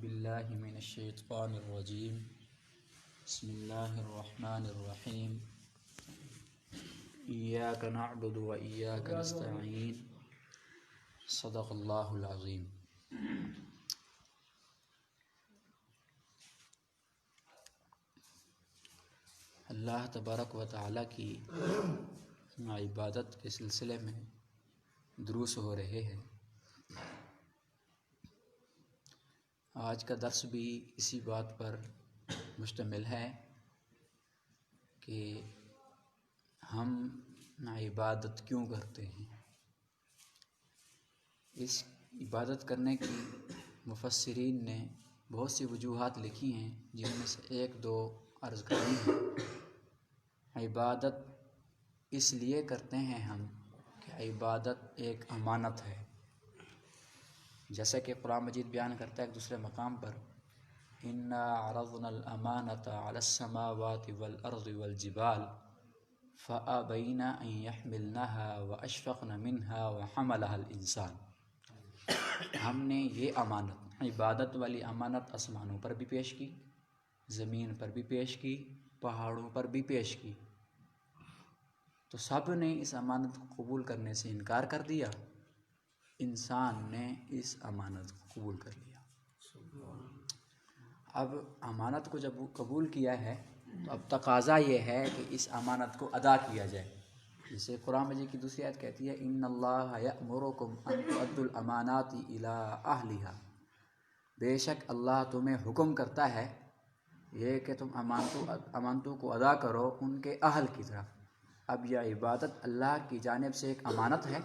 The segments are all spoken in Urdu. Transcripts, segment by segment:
باللہ من الشیطان الرجیم بسم اللہ الرحمن الرحیم ایاک نعبد و ایاک نستعین صدق اللہ العظیم۔ اللہ تبارک و تعالیٰ کی عبادت کے سلسلے میں دروس ہو رہے ہیں۔ آج کا درس بھی اسی بات پر مشتمل ہے کہ ہم عبادت کیوں کرتے ہیں۔ اس عبادت کرنے کی مفسرین نے بہت سی وجوہات لکھی ہیں، جن میں سے ایک دو عرض کرنی ہے۔ عبادت اس لیے کرتے ہیں ہم کہ عبادت ایک امانت ہے، جیسا کہ قرآن مجید بیان کرتا ہے ایک دوسرے مقام پر، اِنَّا عَرَضْنَا الْأَمَانَةَ عَلَى السَّمَاوَاتِ وَالْأَرْضِ وَالْجِبَالِ فَأَبَيْنَ أَن يَحْمِلْنَهَا وَأَشْفَقْنَ مِنْهَا وَحَمَلَهَا الْإِنسَانُ۔ ہم نے یہ امانت، عبادت والی امانت آسمانوں پر بھی پیش کی، زمین پر بھی پیش کی، پہاڑوں پر بھی پیش کی، تو سب نے اس امانت کو قبول کرنے سے انکار کر دیا۔ انسان نے اس امانت کو قبول کر لیا۔ اب امانت کو جب قبول کیا ہے تو اب تقاضا یہ ہے کہ اس امانت کو ادا کیا جائے۔ جسے قرآن مجید کی دوسری آیت کہتی ہے، ان اللہ یأمرکم ان تؤدوا الامانات الی اہلھا۔ بے شک اللہ تمہیں حکم کرتا ہے یہ کہ تم امانتوں کو ادا کرو ان کے اہل کی طرف۔ اب یہ عبادت اللہ کی جانب سے ایک امانت ہے،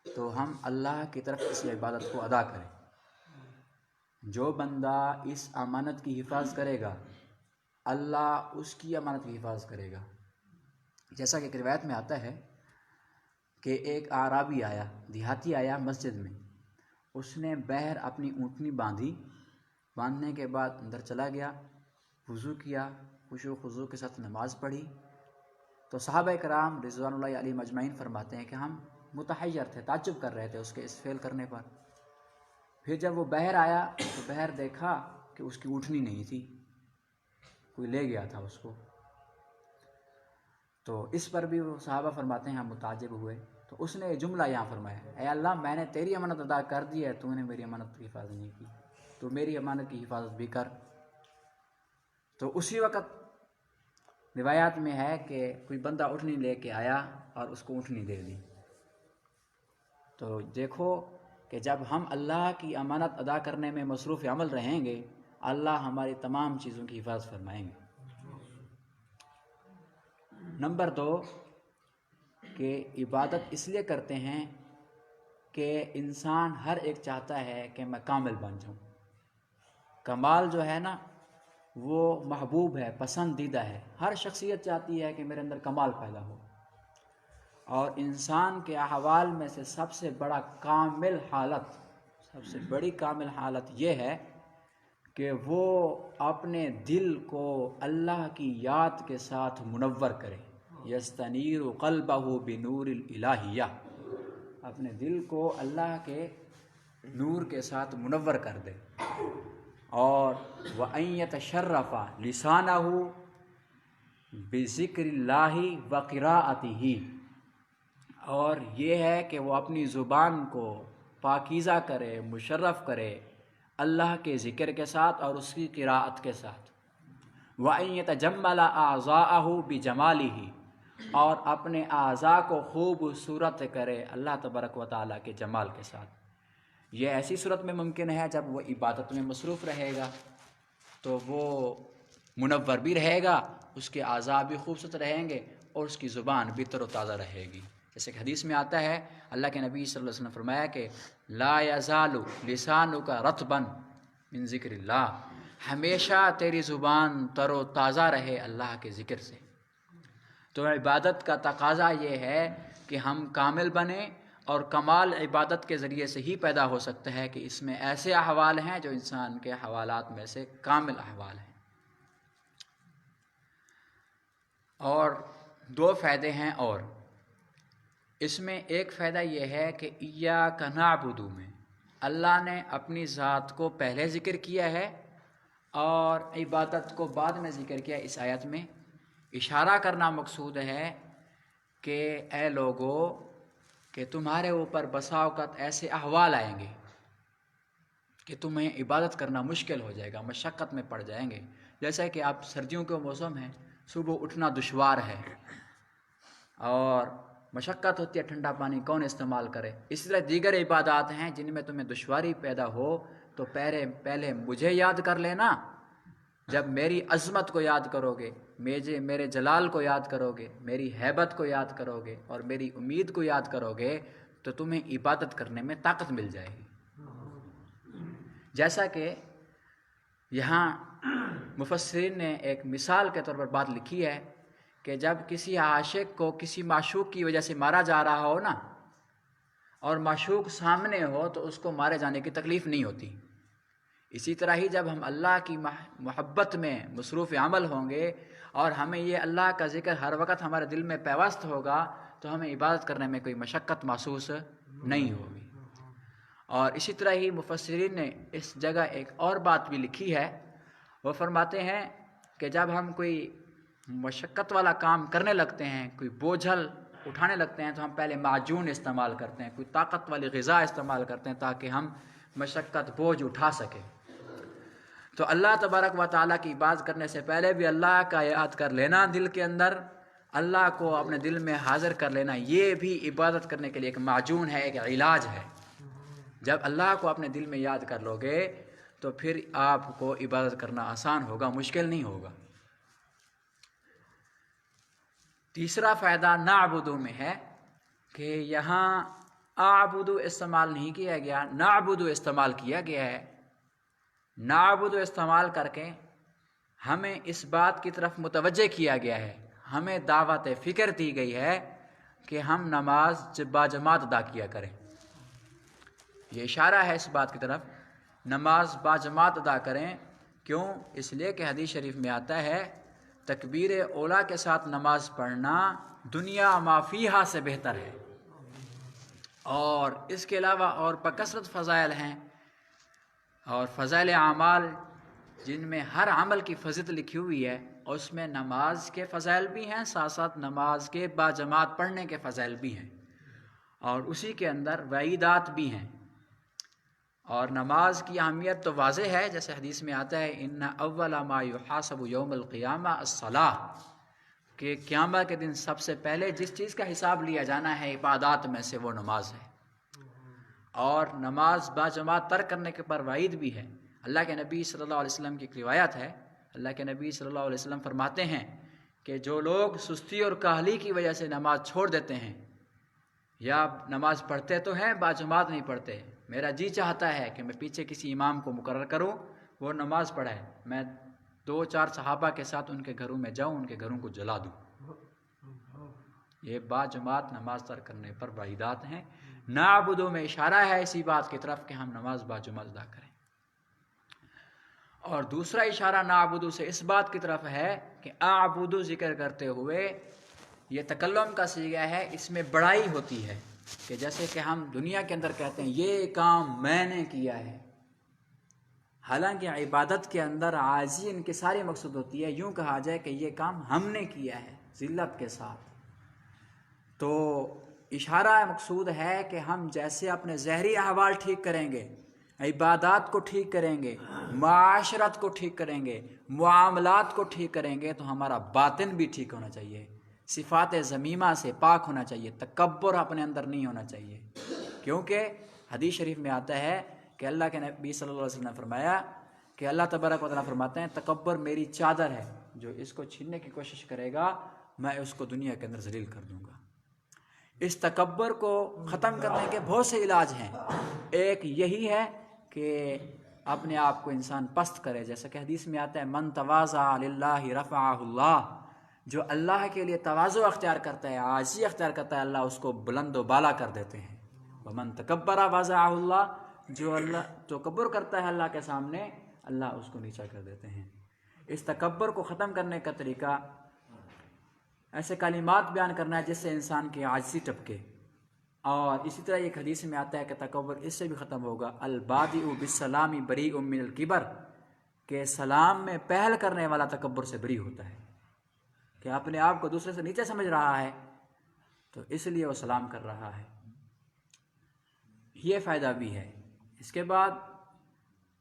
تو ہم اللہ کی طرف اس عبادت کو ادا کریں۔ جو بندہ اس امانت کی حفاظت کرے گا، اللہ اس کی امانت کی حفاظت کرے گا۔ جیسا کہ ایک روایت میں آتا ہے کہ ایک اعرابی آیا، دیہاتی آیا مسجد میں، اس نے بہر اپنی اونٹنی باندھنے کے بعد اندر چلا گیا، وضو کیا، خشوع و خضوع کے ساتھ نماز پڑھی۔ تو صحابہ کرام رضوان اللہ علیہم اجمعین فرماتے ہیں کہ ہم متحیر تھے، تعجب کر رہے تھے اس کے اس فعل کرنے پر۔ پھر جب وہ بہر آیا تو بہر دیکھا کہ اس کی اونٹنی نہیں تھی، کوئی لے گیا تھا اس کو۔ تو اس پر بھی وہ صحابہ فرماتے ہیں ہم متعجب ہوئے۔ تو اس نے یہ جملہ یہاں فرمایا، اے اللہ میں نے تیری امانت ادا کر دی ہے، تو نے میری امانت کی حفاظت نہیں کی، تو میری امانت کی حفاظت بھی کر۔ تو اسی وقت روایات میں ہے کہ کوئی بندہ اونٹنی لے کے آیا اور اس کو اونٹنی دے دی۔ تو دیکھو کہ جب ہم اللہ کی امانت ادا کرنے میں مصروف عمل رہیں گے، اللہ ہماری تمام چیزوں کی حفاظت فرمائیں گے۔ نمبر 2 کہ عبادت اس لیے کرتے ہیں کہ انسان ہر ایک چاہتا ہے کہ میں کامل بن جاؤں۔ کمال جو ہے نا وہ محبوب ہے، پسندیدہ ہے۔ ہر شخصیت چاہتی ہے کہ میرے اندر کمال پیدا ہو، اور انسان کے احوال میں سے سب سے بڑی کامل حالت یہ ہے کہ وہ اپنے دل کو اللہ کی یاد کے ساتھ منور کرے۔ یستنیر قلبہ بنور الالہیہ، اپنے دل کو اللہ کے نور کے ساتھ منور کر دے۔ اور وَأَن يَتَشَرَّفَ لِسَانَهُ بِذِكْرِ اللَّهِ وَقِرَاءَتِهِ، اور یہ ہے کہ وہ اپنی زبان کو پاکیزہ کرے، مشرف کرے اللہ کے ذکر کے ساتھ اور اس کی قراءت کے ساتھ۔ وَأَن يَتَجَمَّلَ أَعْضَاءَهُ بِجَمَالِهِ، اور اپنے اعضاء کو خوبصورت کرے اللہ تبارک و تعالیٰ کے جمال کے ساتھ۔ یہ ایسی صورت میں ممکن ہے جب وہ عبادت میں مصروف رہے گا تو وہ منور بھی رہے گا، اس کے اعضاء بھی خوبصورت رہیں گے اور اس کی زبان بھی تر و تازہ رہے گی۔ جیسے کہ حدیث میں آتا ہے، اللہ کے نبی صلی اللہ علیہ وسلم نے فرمایا کہ لا یزال لسانک رطبا من ذکر اللہ، ہمیشہ تیری زبان تر و تازہ رہے اللہ کے ذکر سے۔ تو عبادت کا تقاضا یہ ہے کہ ہم کامل بنیں، اور کمال عبادت کے ذریعے سے ہی پیدا ہو سکتا ہے کہ اس میں ایسے احوال ہیں جو انسان کے حوالات میں سے کامل احوال ہیں۔ اور 2 فائدے ہیں، اور اس میں ایک فائدہ یہ ہے کہ ایاک نعبد میں اللہ نے اپنی ذات کو پہلے ذکر کیا ہے اور عبادت کو بعد میں ذکر کیا. اس آیت میں اشارہ کرنا مقصود ہے کہ اے لوگو کہ تمہارے اوپر بسا اوقات ایسے احوال آئیں گے کہ تمہیں عبادت کرنا مشکل ہو جائے گا، مشقت میں پڑ جائیں گے. جیسا کہ آپ سردیوں کے موسم ہے، صبح اٹھنا دشوار ہے اور مشقت ہوتی ہے، ٹھنڈا پانی کون استعمال کرے. اسی طرح دیگر عبادات ہیں جن میں تمہیں دشواری پیدا ہو تو پہلے مجھے یاد کر لینا. جب میری عظمت کو یاد کرو گے، میرے جلال کو یاد کرو گے، میری ہیبت کو یاد کرو گے اور میری امید کو یاد کرو گے تو تمہیں عبادت کرنے میں طاقت مل جائے گی. جیسا کہ یہاں مفسرین نے ایک مثال کے طور پر بات لکھی ہے کہ جب کسی عاشق کو کسی معشوق کی وجہ سے مارا جا رہا ہو نا، اور معشوق سامنے ہو تو اس کو مارے جانے کی تکلیف نہیں ہوتی. اسی طرح ہی جب ہم اللہ کی محبت میں مصروف عمل ہوں گے اور ہمیں یہ اللہ کا ذکر ہر وقت ہمارے دل میں پیوست ہوگا تو ہمیں عبادت کرنے میں کوئی مشقت محسوس نہیں ہوگی. اور اسی طرح ہی مفسرین نے اس جگہ ایک اور بات بھی لکھی ہے. وہ فرماتے ہیں کہ جب ہم کوئی مشقت والا کام کرنے لگتے ہیں، کوئی بوجھل اٹھانے لگتے ہیں تو ہم پہلے معجون استعمال کرتے ہیں، کوئی طاقت والی غذا استعمال کرتے ہیں تاکہ ہم مشقت بوجھ اٹھا سکیں. تو اللہ تبارک و تعالیٰ کی عبادت کرنے سے پہلے بھی اللہ کا یاد کر لینا، دل کے اندر اللہ کو اپنے دل میں حاضر کر لینا، یہ بھی عبادت کرنے کے لیے ایک معجون ہے، ایک علاج ہے. جب اللہ کو اپنے دل میں یاد کر لو گے تو پھر آپ کو عبادت کرنا آسان ہوگا، مشکل نہیں ہوگا. تیسرا فائدہ نعبدو میں ہے کہ یہاں اعبدو استعمال نہیں کیا گیا، نعبدو استعمال کیا گیا ہے. نعبدو استعمال کر کے ہمیں اس بات کی طرف متوجہ کیا گیا ہے، ہمیں دعوت فکر دی گئی ہے کہ ہم نماز باجماعت ادا کیا کریں. یہ اشارہ ہے اس بات کی طرف، نماز باجماعت ادا کریں. کیوں؟ اس لیے کہ حدیث شریف میں آتا ہے تکبیر اولیٰ کے ساتھ نماز پڑھنا دنیا ما فیہا سے بہتر ہے. اور اس کے علاوہ اور بکثرت فضائل ہیں اور فضائل اعمال جن میں ہر عمل کی فضیلت لکھی ہوئی ہے، اور اس میں نماز کے فضائل بھی ہیں، ساتھ ساتھ نماز کے باجماعت پڑھنے کے فضائل بھی ہیں، اور اسی کے اندر وعیدات بھی ہیں. اور نماز کی اہمیت تو واضح ہے، جیسے حدیث میں آتا ہے ان اول ما یحاسب یوم القیامہ الصلاۃ، کہ قیامت کے دن سب سے پہلے جس چیز کا حساب لیا جانا ہے عبادات میں سے وہ نماز ہے. اور نماز باجماعت ترک کرنے کے پر وعید بھی ہے. اللہ کے نبی صلی اللہ علیہ وسلم کی ایک روایت ہے، اللہ کے نبی صلی اللہ علیہ وسلم فرماتے ہیں کہ جو لوگ سستی اور کاہلی کی وجہ سے نماز چھوڑ دیتے ہیں، یا نماز پڑھتے تو ہیں باجماعت نہیں پڑھتے، میرا جی چاہتا ہے کہ میں پیچھے کسی امام کو مقرر کروں، وہ نماز پڑھائے، میں 2-4 صحابہ کے ساتھ ان کے گھروں میں جاؤں، ان کے گھروں کو جلا دوں. یہ باجماعت نماز ترک کرنے پر وعیدات ہیں. نعبدو میں اشارہ ہے اسی بات کی طرف کہ ہم نماز باجماعت ادا کریں. اور دوسرا اشارہ نعبدو سے اس بات کی طرف ہے کہ اعبدو ذکر کرتے ہوئے یہ تکلم کا صیغہ ہے، اس میں بڑائی ہوتی ہے کہ جیسے کہ ہم دنیا کے اندر کہتے ہیں یہ کام میں نے کیا ہے، حالانکہ عبادت کے اندر عاجزی انکساری مقصود ہوتی ہے. یوں کہا جائے کہ یہ کام ہم نے کیا ہے ذلت کے ساتھ. تو اشارہ مقصود ہے کہ ہم جیسے اپنے ظاہری احوال ٹھیک کریں گے، عبادات کو ٹھیک کریں گے، معاشرت کو ٹھیک کریں گے، معاملات کو ٹھیک کریں گے، تو ہمارا باطن بھی ٹھیک ہونا چاہیے، صفات ذمیمہ سے پاک ہونا چاہیے، تکبر اپنے اندر نہیں ہونا چاہیے. کیونکہ حدیث شریف میں آتا ہے کہ اللہ کے نبی صلی اللہ علیہ وسلم نے فرمایا کہ اللہ تبارک و تعالیٰ فرماتے ہیں تکبر میری چادر ہے، جو اس کو چھیننے کی کوشش کرے گا میں اس کو دنیا کے اندر ذلیل کر دوں گا. اس تکبر کو ختم کرنے کے بہت سے علاج ہیں. ایک یہی ہے کہ اپنے آپ کو انسان پست کرے، جیسا کہ حدیث میں آتا ہے من تواضع للہ رفعہ اللہ، جو اللہ کے لیے تواضع اختیار کرتا ہے، عاجزی اختیار کرتا ہے، اللہ اس کو بلند و بالا کر دیتے ہیں. ومن تکبر وضعہ اللہ، جو اللہ تکبر کرتا ہے اللہ کے سامنے، اللہ اس کو نیچا کر دیتے ہیں. اس تکبر کو ختم کرنے کا طریقہ ایسے کلمات بیان کرنا ہے جس سے انسان کی عاجزی ٹپکے. اور اسی طرح ایک حدیث میں آتا ہے کہ تکبر اس سے بھی ختم ہوگا، البادئ بالسلام بریء من الکبر، کہ سلام میں پہل کرنے والا تکبر سے بری ہوتا ہے، کہ اپنے آپ کو دوسرے سے نیچے سمجھ رہا ہے تو اس لیے وہ سلام کر رہا ہے، یہ فائدہ بھی ہے۔ اس کے بعد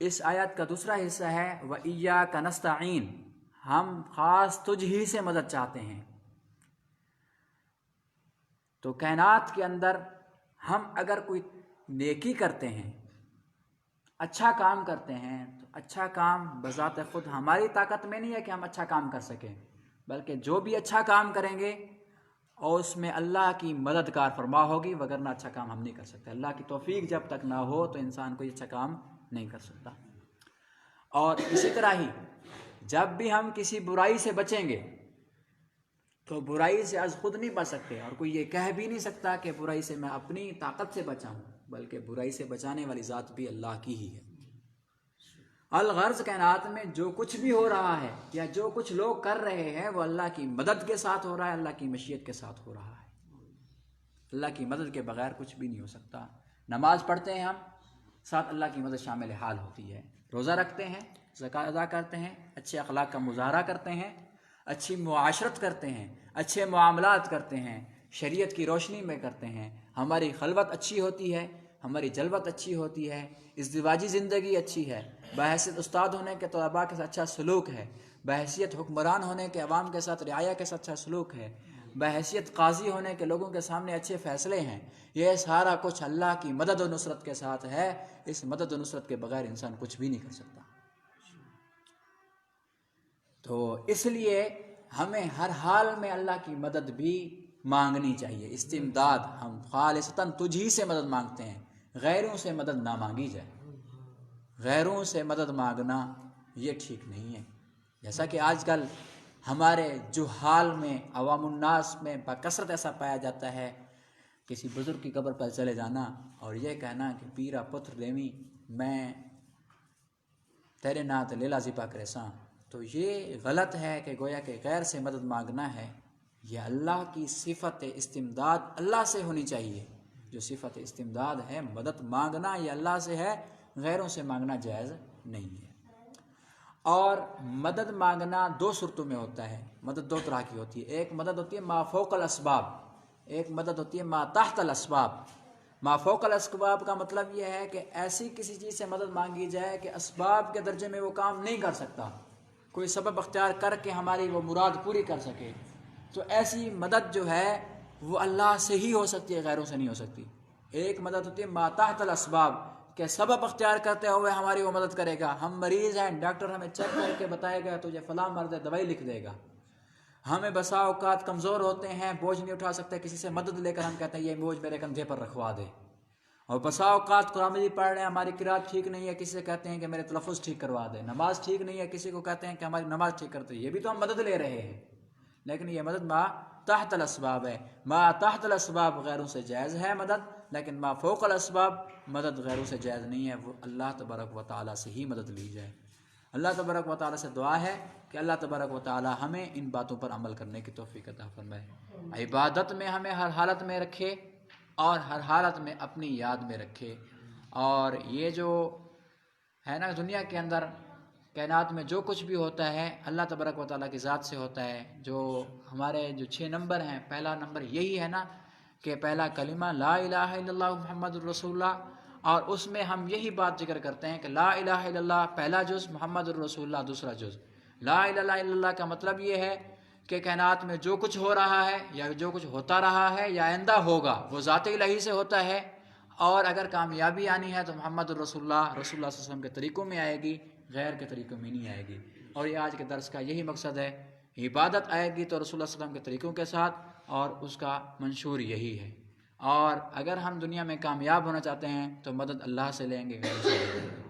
اس آیت کا دوسرا حصہ ہے وَإِيَّاكَ نَسْتَعِينُ، ہم خاص تجھ ہی سے مدد چاہتے ہیں۔ تو کائنات کے اندر ہم اگر کوئی نیکی کرتے ہیں، اچھا کام کرتے ہیں، تو اچھا کام بذات خود ہماری طاقت میں نہیں ہے کہ ہم اچھا کام کر سکیں، بلکہ جو بھی اچھا کام کریں گے اور اس میں اللہ کی مدد کار فرما ہوگی، وگرنہ اچھا کام ہم نہیں کر سکتے۔ اللہ کی توفیق جب تک نہ ہو تو انسان کوئی اچھا کام نہیں کر سکتا۔ اور اسی طرح ہی جب بھی ہم کسی برائی سے بچیں گے تو برائی سے از خود نہیں بچ سکتے، اور کوئی یہ کہہ بھی نہیں سکتا کہ برائی سے میں اپنی طاقت سے بچاؤں، بلکہ برائی سے بچانے والی ذات بھی اللہ کی ہی ہے۔ الغرض کائنات میں جو کچھ بھی ہو رہا ہے یا جو کچھ لوگ کر رہے ہیں وہ اللہ کی مدد کے ساتھ ہو رہا ہے، اللہ کی مشیت کے ساتھ ہو رہا ہے۔ اللہ کی مدد کے بغیر کچھ بھی نہیں ہو سکتا۔ نماز پڑھتے ہیں ہم، ساتھ اللہ کی مدد شامل حال ہوتی ہے۔ روزہ رکھتے ہیں، زکوٰۃ ادا کرتے ہیں، اچھے اخلاق کا مظاہرہ کرتے ہیں، اچھی معاشرت کرتے ہیں، اچھے معاملات کرتے ہیں، شریعت کی روشنی میں کرتے ہیں، ہماری خلوت اچھی ہوتی ہے، ہماری جلوت اچھی ہوتی ہے، ازدواجی زندگی اچھی ہے، بحیثیت استاد ہونے کے طلباء کے ساتھ اچھا سلوک ہے، بحیثیت حکمران ہونے کے عوام کے ساتھ رعایا کے ساتھ اچھا سلوک ہے، بحیثیت قاضی ہونے کے لوگوں کے سامنے اچھے فیصلے ہیں، یہ سارا کچھ اللہ کی مدد و نصرت کے ساتھ ہے۔ اس مدد و نصرت کے بغیر انسان کچھ بھی نہیں کر سکتا۔ تو اس لیے ہمیں ہر حال میں اللہ کی مدد بھی مانگنی چاہیے، استمداد۔ ہم خالصتاً تجھ ہی سے مدد مانگتے ہیں، غیروں سے مدد نہ مانگی جائے۔ غیروں سے مدد مانگنا یہ ٹھیک نہیں ہے، جیسا کہ آج کل ہمارے جہال میں، عوام الناس میں بکثرت ایسا پایا جاتا ہے، کسی بزرگ کی قبر پر چلے جانا اور یہ کہنا کہ پیرا پتر دیوی میں تیرے نات لیلا زیپا کریساں، تو یہ غلط ہے کہ گویا کہ غیر سے مدد مانگنا ہے۔ یہ اللہ کی صفت استمداد اللہ سے ہونی چاہیے، جو صفت استمداد ہے، مدد مانگنا یہ اللہ سے ہے، غیروں سے مانگنا جائز نہیں ہے۔ اور مدد مانگنا دو صورتوں میں ہوتا ہے، مدد دو طرح کی ہوتی ہے، ایک مدد ہوتی ہے ما فوق الاسباب، ایک مدد ہوتی ہے ما تحت الاسباب۔ ما فوق الاسباب کا مطلب یہ ہے کہ ایسی کسی چیز سے مدد مانگی جائے کہ اسباب کے درجے میں وہ کام نہیں کر سکتا، کوئی سبب اختیار کر کے ہماری وہ مراد پوری کر سکے، تو ایسی مدد جو ہے وہ اللہ سے ہی ہو سکتی ہے، غیروں سے نہیں ہو سکتی۔ ایک مدد ہوتی ہے ما تحت الاسباب، کہ سبب اختیار کرتے ہوئے ہماری وہ مدد کرے گا۔ ہم مریض ہیں، ڈاکٹر ہمیں چیک کر کے بتائے گا تجھے فلاں مرض ہے، دوائی لکھ دے گا۔ ہمیں بسا اوقات کمزور ہوتے ہیں، بوجھ نہیں اٹھا سکتے، کسی سے مدد لے کر ہم کہتے ہیں یہ بوجھ میرے کندھے پر رکھوا دے۔ اور بسا اوقات قرآن مجید پڑھ رہے ہیں، ہماری قرات ٹھیک نہیں ہے، کسی سے کہتے ہیں کہ میرے تلفظ ٹھیک کروا دے۔ نماز ٹھیک نہیں ہے، کسی کو کہتے ہیں کہ ہماری نماز ٹھیک کرتے، یہ بھی تو ہم مدد لے رہے ہیں، لیکن یہ مدد ما تحت الاسباب ہے۔ ما تحت الاسباب غیروں سے جائز ہے مدد، لیکن ما فوق الاسباب مدد غیروں سے جائز نہیں ہے، وہ اللہ تبارک و تعالیٰ سے ہی مدد لی جائے۔ اللہ تبارک و تعالیٰ سے دعا ہے کہ اللہ تبارک و تعالیٰ ہمیں ان باتوں پر عمل کرنے کی توفیق عطا فرمائے، عبادت میں ہمیں ہر حالت میں رکھے اور ہر حالت میں اپنی یاد میں رکھے۔ اور یہ جو ہے نا دنیا کے اندر کائنات میں جو کچھ بھی ہوتا ہے اللہ تبارک و تعالیٰ کی ذات سے ہوتا ہے۔ جو ہمارے جو 6 نمبر ہیں، پہلا نمبر یہی ہے نا کہ پہلا کلمہ لا الہ الا اللہ محمد الرسول اللہ، اور اس میں ہم یہی بات ذکر کرتے ہیں کہ لا الہ الا اللہ پہلا جز، محمد الرسول اللہ دوسرا جز۔ لا الہ الا اللہ کا مطلب یہ ہے کہ کائنات میں جو کچھ ہو رہا ہے یا جو کچھ ہوتا رہا ہے یا آئندہ ہوگا وہ ذات الہی سے ہوتا ہے، اور اگر کامیابی آنی ہے تو محمد الرسول اللہ صلی اللہ علیہ وسلم کے طریقوں میں آئے گی، غیر کے طریقوں میں نہیں آئے گی۔ اور یہ آج کے درس کا یہی مقصد ہے، عبادت آئے گی تو رسول اللہ صلی اللہ علیہ وسلم کے طریقوں کے ساتھ، اور اس کا منشور یہی ہے۔ اور اگر ہم دنیا میں کامیاب ہونا چاہتے ہیں تو مدد اللہ سے لیں گے، غیر سے لیں گے۔